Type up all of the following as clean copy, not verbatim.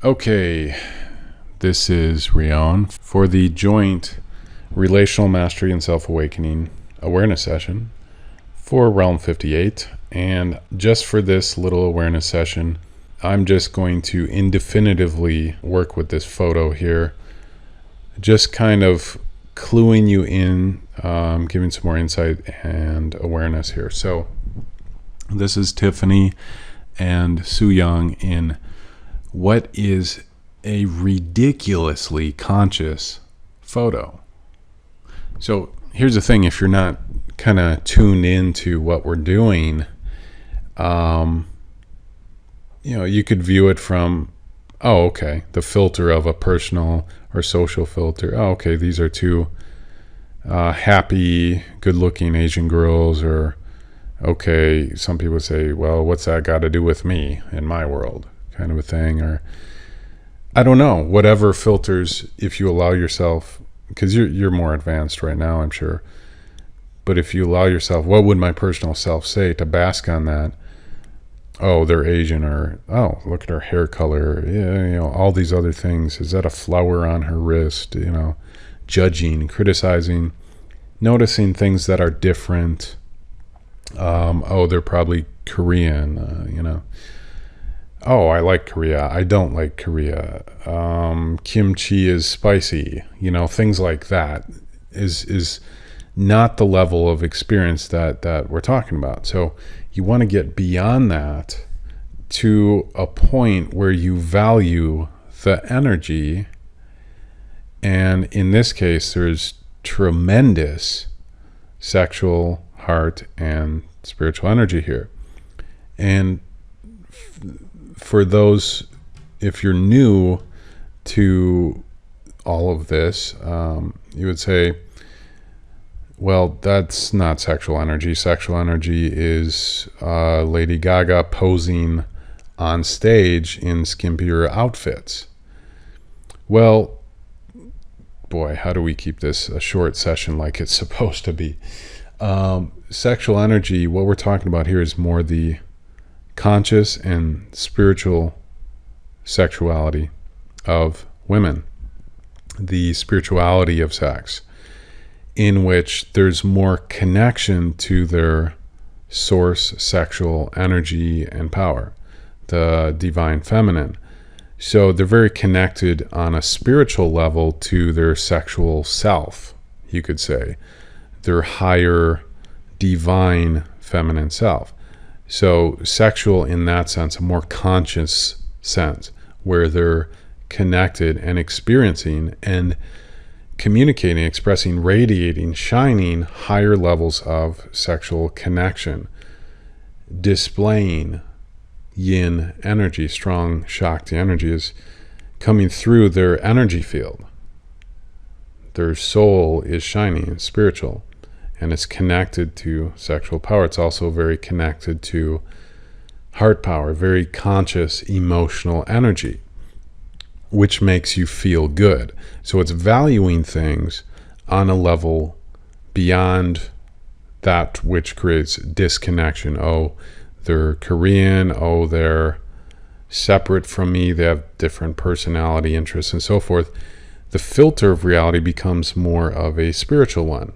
Okay, this is Rion for the joint Relational Mastery and Self-Awakening awareness session for Realm 58. And just for this little awareness session, I'm just going to indefinitively work with this photo here, just kind of cluing you in, giving some more insight and awareness here. So this is Tiffany and Sooyoung in what is a ridiculously conscious photo. So here's the thing, if you're not kind of tuned into what we're doing, you could view it from, oh, okay, the filter of a personal or social filter. Oh, okay, these are two happy, good-looking Asian girls, or okay, some people say, well, what's that got to do with me in my world? Kind of a thing. Or I don't know, whatever filters, if you allow yourself, because you're more advanced right now, I'm sure, but if you allow yourself, what would my personal self say to bask on that? Oh, they're Asian, or oh, look at her hair color, yeah, all these other things. Is that a flower on her wrist? Judging, criticizing, noticing things that are different. Oh, they're probably Korean, Oh, I like Korea. I don't like Korea. Kimchi is spicy. Things like that is not the level of experience that we're talking about. So you want to get beyond that to a point where you value the energy. And in this case, there's tremendous sexual, heart, and spiritual energy here. And for those, if you're new to all of this, you would say, well, that's not sexual energy. Sexual energy is Lady Gaga posing on stage in skimpier outfits. Well, boy, how do we keep this a short session like it's supposed to be? Sexual energy, what we're talking about here is more the conscious and spiritual sexuality of women, the spirituality of sex, in which there's more connection to their source sexual energy and power, the divine feminine. So they're very connected on a spiritual level to their sexual self, you could say, their higher divine feminine self. So sexual in that sense, a more conscious sense, where they're connected and experiencing and communicating, expressing, radiating, shining higher levels of sexual connection, displaying yin energy, strong Shakti energy is coming through their energy field. Their soul is shining, spiritual, and it's connected to sexual power. It's also very connected to heart power, very conscious emotional energy, which makes you feel good. So it's valuing things on a level beyond that which creates disconnection. Oh, they're Korean. Oh, they're separate from me. They have different personality, interests, and so forth. The filter of reality becomes more of a spiritual one,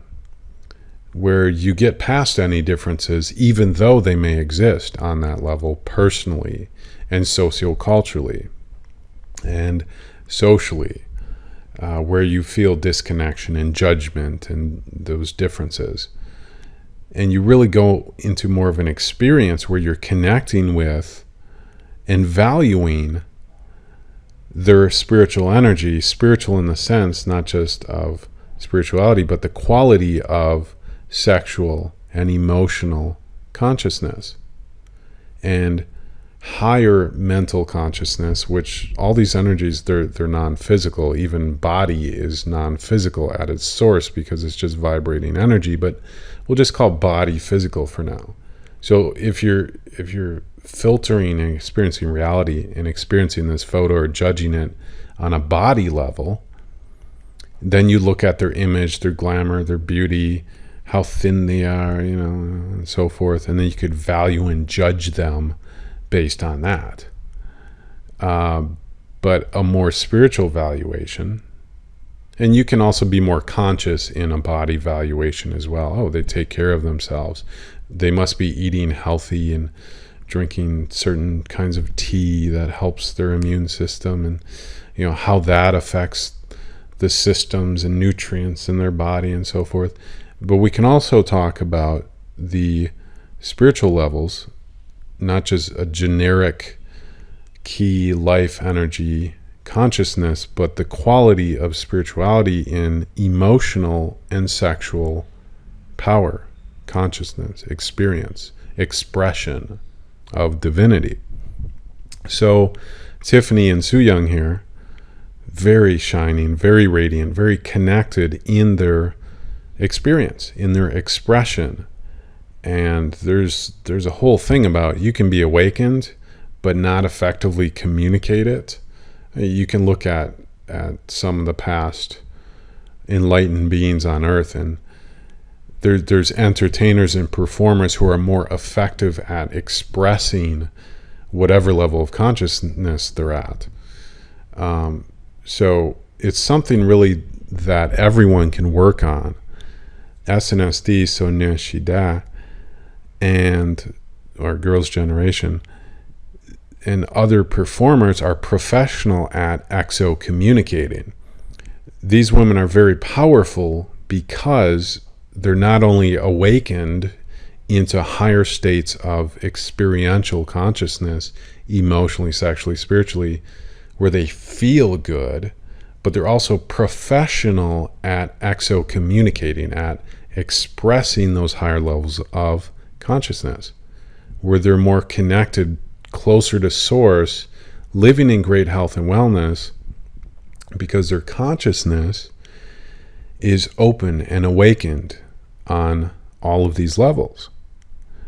where you get past any differences, even though they may exist on that level personally and socioculturally and socially, where you feel disconnection and judgment and those differences. And you really go into more of an experience where you're connecting with and valuing their spiritual energy, spiritual in the sense not just of spirituality, but the quality of sexual and emotional consciousness and higher mental consciousness, which all these energies, they're non-physical. Even body is non-physical at its source because it's just vibrating energy, but we'll just call body physical for now. So if you're filtering and experiencing reality and experiencing this photo or judging it on a body level, then you look at their image, their glamour, their beauty, how thin they are, and so forth, and then you could value and judge them based on that. but a more spiritual valuation. And you can also be more conscious in a body valuation as well. Oh, they take care of themselves. They must be eating healthy and drinking certain kinds of tea that helps their immune system, and how that affects the systems and nutrients in their body and so forth. But we can also talk about the spiritual levels, not just a generic key life energy consciousness, but the quality of spirituality in emotional and sexual power, consciousness, experience, expression of divinity. So Tiffany and Sooyoung here, very shining, very radiant, very connected in their experience, in their expression. And there's a whole thing about you can be awakened but not effectively communicate it. You can look at some of the past enlightened beings on earth, and there's entertainers and performers who are more effective at expressing whatever level of consciousness they're at. So it's something really that everyone can work on. S.N.S.D, S.N.S.D, and our Girls' Generation, and other performers are professional at exo-communicating. These women are very powerful because they're not only awakened into higher states of experiential consciousness, emotionally, sexually, spiritually, where they feel good, but they're also professional at exo-communicating, at expressing those higher levels of consciousness, where they're more connected, closer to source, living in great health and wellness, because their consciousness is open and awakened on all of these levels.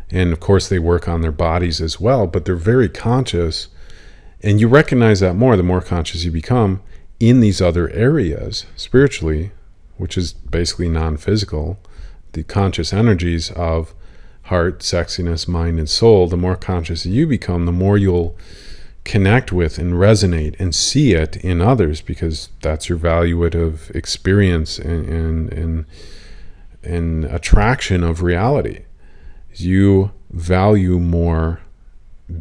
And of course they work on their bodies as well, but they're very conscious, and you recognize that more the more conscious you become in these other areas spiritually, which is basically non-physical, the conscious energies of heart, sexiness, mind, and soul. The more conscious you become, the more you'll connect with and resonate and see it in others, because that's your valuative experience and attraction of reality. You value more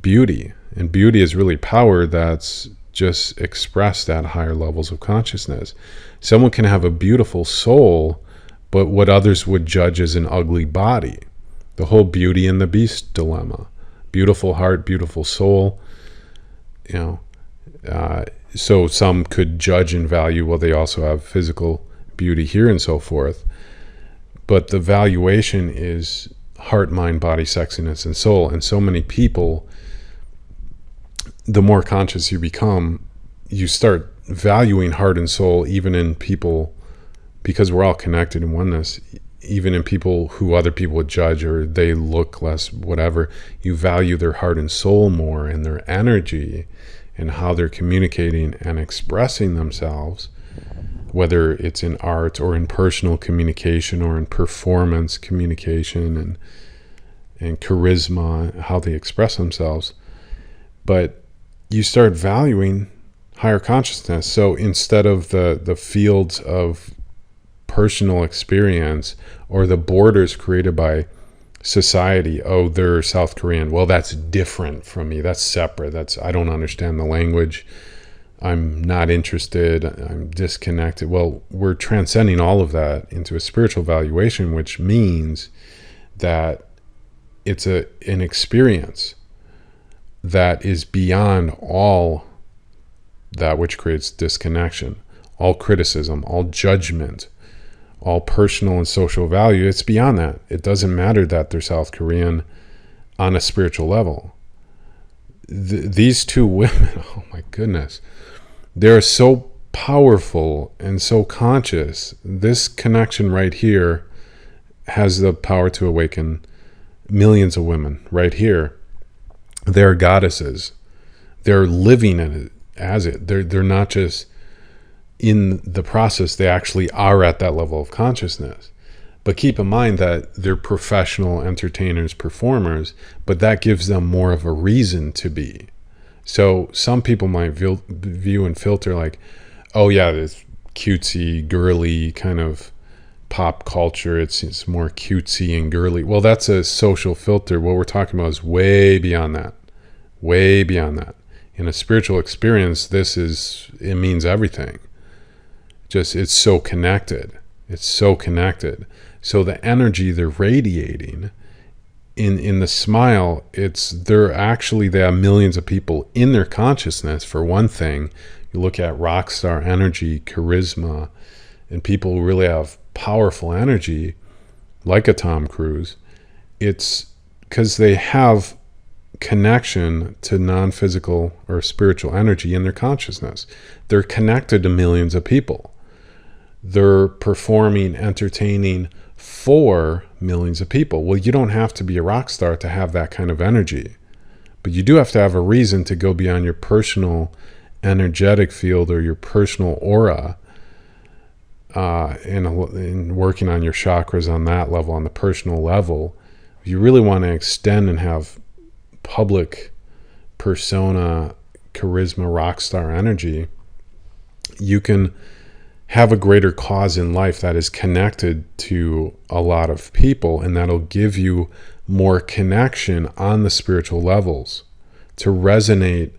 beauty, and beauty is really power that's just expressed at higher levels of consciousness. Someone can have a beautiful soul, but what others would judge as an ugly body. The whole Beauty and the Beast dilemma. Beautiful heart, beautiful soul. So some could judge and value, well, they also have physical beauty here and so forth. But the valuation is heart, mind, body, sexiness, and soul. And so many people, the more conscious you become, you start valuing heart and soul even in people, because we're all connected in oneness. Even in people who other people would judge, or they look less, whatever, you value their heart and soul more, and their energy, and how they're communicating and expressing themselves, whether it's in art or in personal communication or in performance communication and charisma, how they express themselves. But you start valuing higher consciousness. So instead of the fields of personal experience or the borders created by society, oh, they're South Korean, well, that's different from me, that's separate, I don't understand the language, I'm not interested, I'm disconnected. Well, we're transcending all of that into a spiritual valuation, which means that it's an experience that is beyond all that which creates disconnection, all criticism, all judgment, all personal and social value. It's beyond that. It doesn't matter that they're South Korean on a spiritual level. These two women, oh my goodness, they're so powerful and so conscious. This connection right here has the power to awaken millions of women right here. They're goddesses. They're living in it as it. They're not just in the process, they actually are at that level of consciousness. But keep in mind that they're professional entertainers, performers, but that gives them more of a reason to be. So some people might view and filter like, oh yeah, this cutesy, girly kind of pop culture. It's more cutesy and girly. Well, that's a social filter. What we're talking about is way beyond that. Way beyond that. In a spiritual experience, it means everything. It's so connected. It's so connected. So the energy they're radiating in the smile, they have millions of people in their consciousness. For one thing, you look at rock star energy, charisma, and people who really have powerful energy, like a Tom Cruise. It's because they have connection to non-physical or spiritual energy in their consciousness. They're connected to millions of people. They're performing, entertaining for millions of people. Well, you don't have to be a rock star to have that kind of energy, but you do have to have a reason to go beyond your personal energetic field or your personal aura, in working on your chakras on that level, on the personal level. If you really want to extend and have public persona, charisma, rock star energy, you can have a greater cause in life that is connected to a lot of people, and that'll give you more connection on the spiritual levels to resonate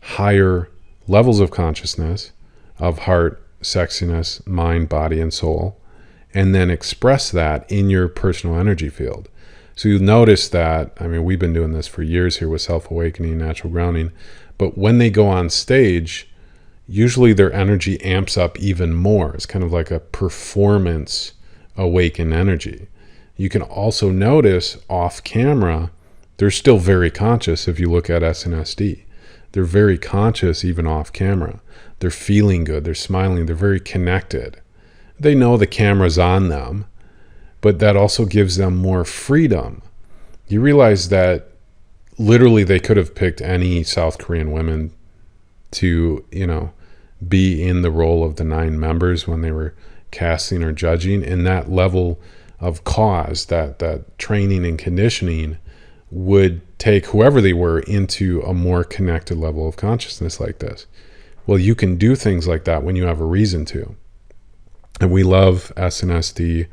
higher levels of consciousness, of heart, sexiness, mind, body, and soul, and then express that in your personal energy field. So you'll notice that, we've been doing this for years here with self-awakening, natural grounding, but when they go on stage, usually their energy amps up even more. It's kind of like a performance awakened energy. You can also notice off camera, they're still very conscious. If you look at S.N.S.D, they're very conscious even off camera. They're feeling good. They're smiling. They're very connected. They know the camera's on them, but that also gives them more freedom. You realize that literally they could have picked any South Korean women to, be in the role of the 9 members when they were casting or judging. And that level of cause, that training and conditioning would take whoever they were into a more connected level of consciousness like this. Well, you can do things like that when you have a reason to. And we love S.N.S.D,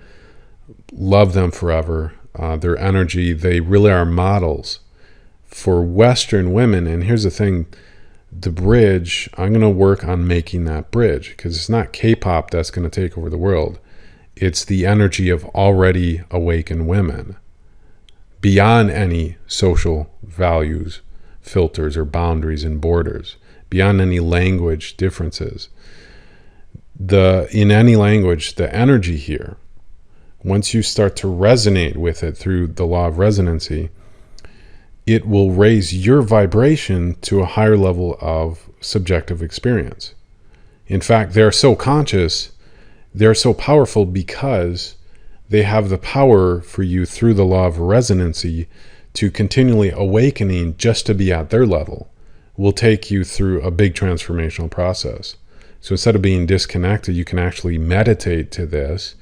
love them forever. Their energy, they really are models for Western women. And here's the thing, the bridge, I'm going to work on making that bridge, because it's not K-pop that's going to take over the world. It's the energy of already awakened women beyond any social values, filters, or boundaries and borders, beyond any language differences. In any language, the energy here, once you start to resonate with it through the law of resonancy, it will raise your vibration to a higher level of subjective experience. In fact, they're so conscious, they're so powerful because they have the power for you through the law of resonancy to continually awakening just to be at their level will take you through a big transformational process. So instead of being disconnected, you can actually meditate to this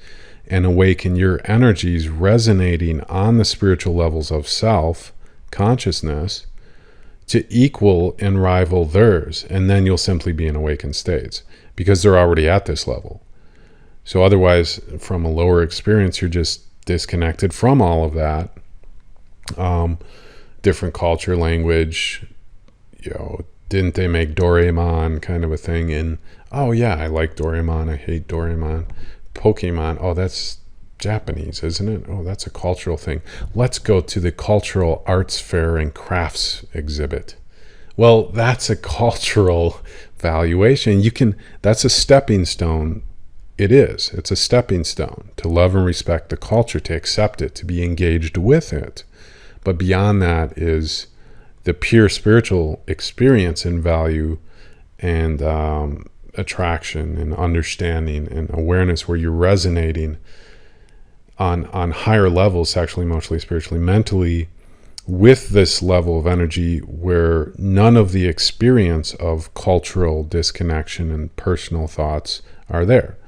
and awaken your energies resonating on the spiritual levels of self, consciousness, to equal and rival theirs. And then you'll simply be in awakened states because they're already at this level. So otherwise, from a lower experience, you're just disconnected from all of that. Different culture, language, didn't they make Doraemon kind of a thing? And oh yeah, I like Doraemon, I hate Doraemon. Pokemon, oh, that's Japanese, isn't it? Oh, that's a cultural thing. Let's go to the cultural arts fair and crafts exhibit. Well, that's a cultural valuation. That's a stepping stone. It's a stepping stone to love and respect the culture, to accept it, to be engaged with it. But beyond that is the pure spiritual experience and value and attraction and understanding and awareness, where you're resonating on higher levels, sexually, emotionally, spiritually, mentally, with this level of energy where none of the experience of cultural disconnection and personal thoughts are there.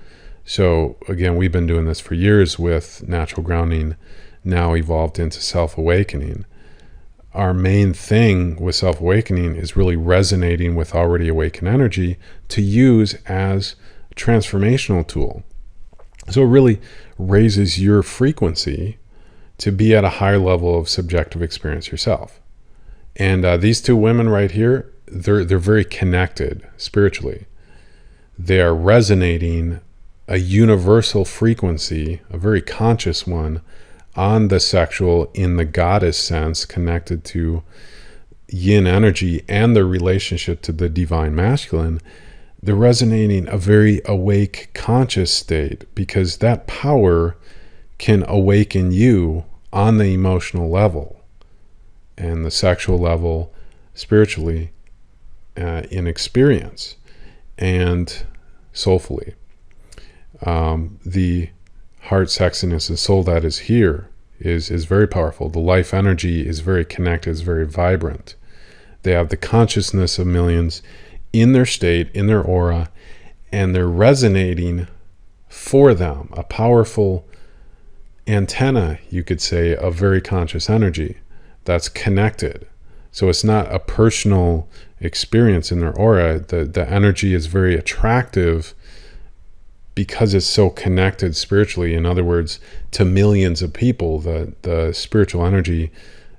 So again, we've been doing this for years with natural grounding, now evolved into self-awakening. our main thing with self-awakening is really resonating with already awakened energy to use as a transformational tool. So it really raises your frequency to be at a higher level of subjective experience yourself. And these two women right here, they're very connected spiritually. They are resonating a universal frequency, a very conscious one, on the sexual in the goddess sense, connected to yin energy and their relationship to the divine masculine. They're resonating a very awake, conscious state, because that power can awaken you on the emotional level and the sexual level, spiritually, in experience and soulfully. The heart sexiness and soul that is here is very powerful. The life energy is very connected, is very vibrant. They have the consciousness of millions in their state, in their aura, and they're resonating for them, a powerful antenna, you could say, of very conscious energy that's connected. So it's not a personal experience in their aura. The energy is very attractive because it's so connected spiritually. In other words, to millions of people, the spiritual energy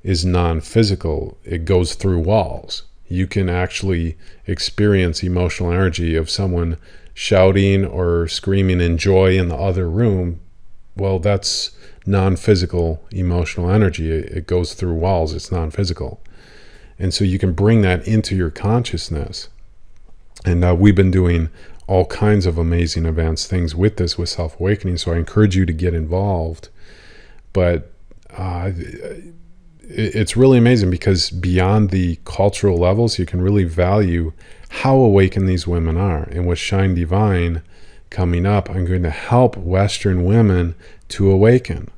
is non-physical. It goes through walls. You can actually experience emotional energy of someone shouting or screaming in joy in the other room. Well, that's non-physical emotional energy. It goes through walls. It's non-physical. And so you can bring that into your consciousness. And we've been doing all kinds of amazing events, things with this, with self-awakening. So I encourage you to get involved. But it's really amazing, because beyond the cultural levels, you can really value how awakened these women are. And with Shine Divine coming up, I'm going to help Western women to awaken,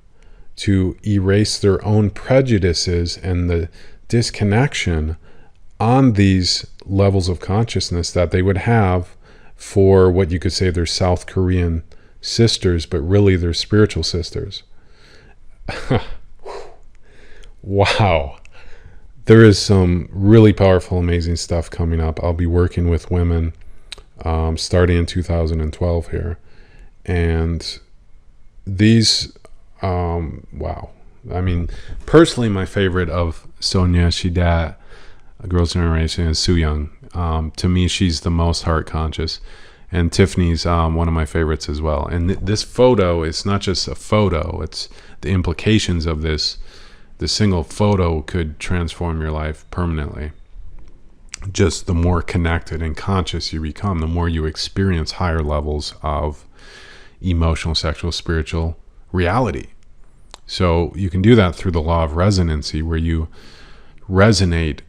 to erase their own prejudices and the disconnection on these levels of consciousness that they would have for what you could say their South Korean sisters, but really they're spiritual sisters. Wow. There is some really powerful, amazing stuff coming up. I'll be working with women starting in 2012 here. And these, wow. I mean, personally, my favorite of Sonia Shidat, Girls' Generation, is Sooyoung. To me, she's the most heart conscious. And Tiffany's one of my favorites as well. And this photo is not just a photo, it's the implications of this. The single photo could transform your life permanently. Just the more connected and conscious you become, the more you experience higher levels of emotional, sexual, spiritual reality. So you can do that through the law of resonancy, where you resonate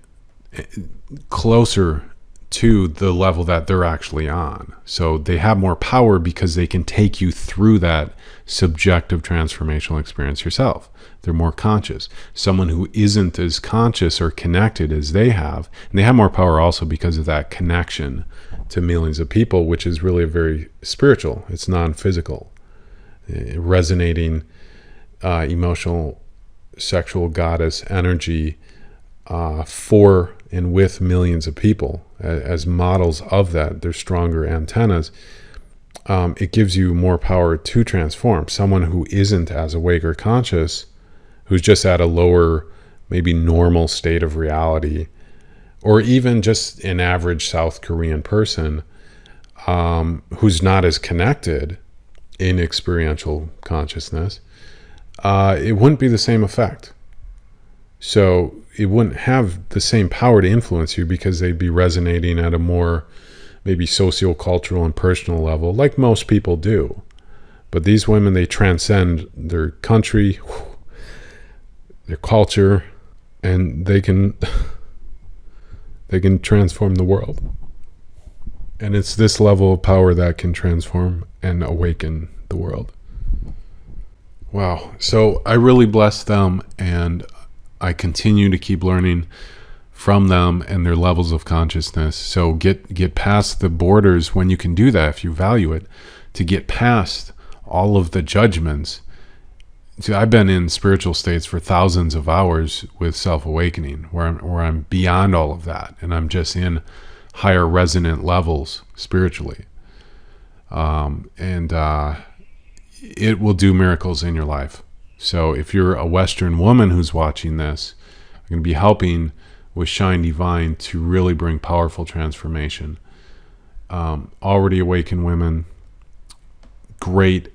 closer to the level that they're actually on. So they have more power because they can take you through that subjective transformational experience yourself. They're more conscious. Someone who isn't as conscious or connected as they have, and they have more power also because of that connection to millions of people, which is really very spiritual. It's non-physical, resonating emotional, sexual goddess energy for and with millions of people as models of that. They're stronger antennas. It gives you more power to transform. Someone who isn't as awake or conscious, who's just at a lower, maybe normal state of reality, or even just an average South Korean person who's not as connected in experiential consciousness, it wouldn't be the same effect. So it wouldn't have the same power to influence you, because they'd be resonating at a more maybe socio-cultural and personal level, like most people do. But these women, they transcend their country, their culture, and they can transform the world. And it's this level of power that can transform and awaken the world. Wow. So I really bless them, and I continue to keep learning from them and their levels of consciousness. So get past the borders when you can do that, if you value it, to get past all of the judgments See, I've been in spiritual states for thousands of hours with self-awakening, where I'm beyond all of that, and I'm just in higher resonant levels spiritually. And it will do miracles in your life. So if you're a Western woman who's watching this, I'm going to be helping with Shine Divine to really bring powerful transformation. Already awakened women, great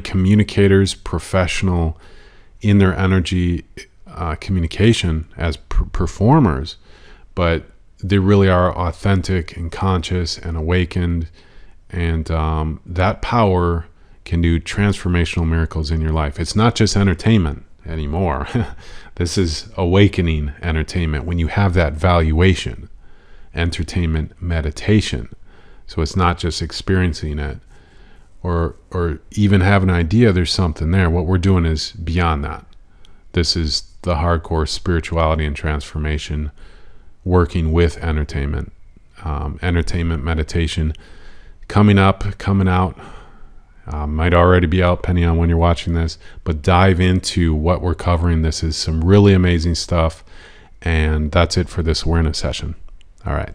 communicators, professional in their energy communication as performers, but they really are authentic and conscious and awakened, and that power can do transformational miracles in your life. It's not just entertainment anymore. This is awakening entertainment when you have that valuation, entertainment meditation. So it's not just experiencing it or even have an idea there's something there. What we're doing is beyond that. This is the hardcore spirituality and transformation, working with entertainment. Entertainment meditation coming out, might already be out depending on when you're watching this, but dive into what we're covering. This is some really amazing stuff, and that's it for this awareness session. All right.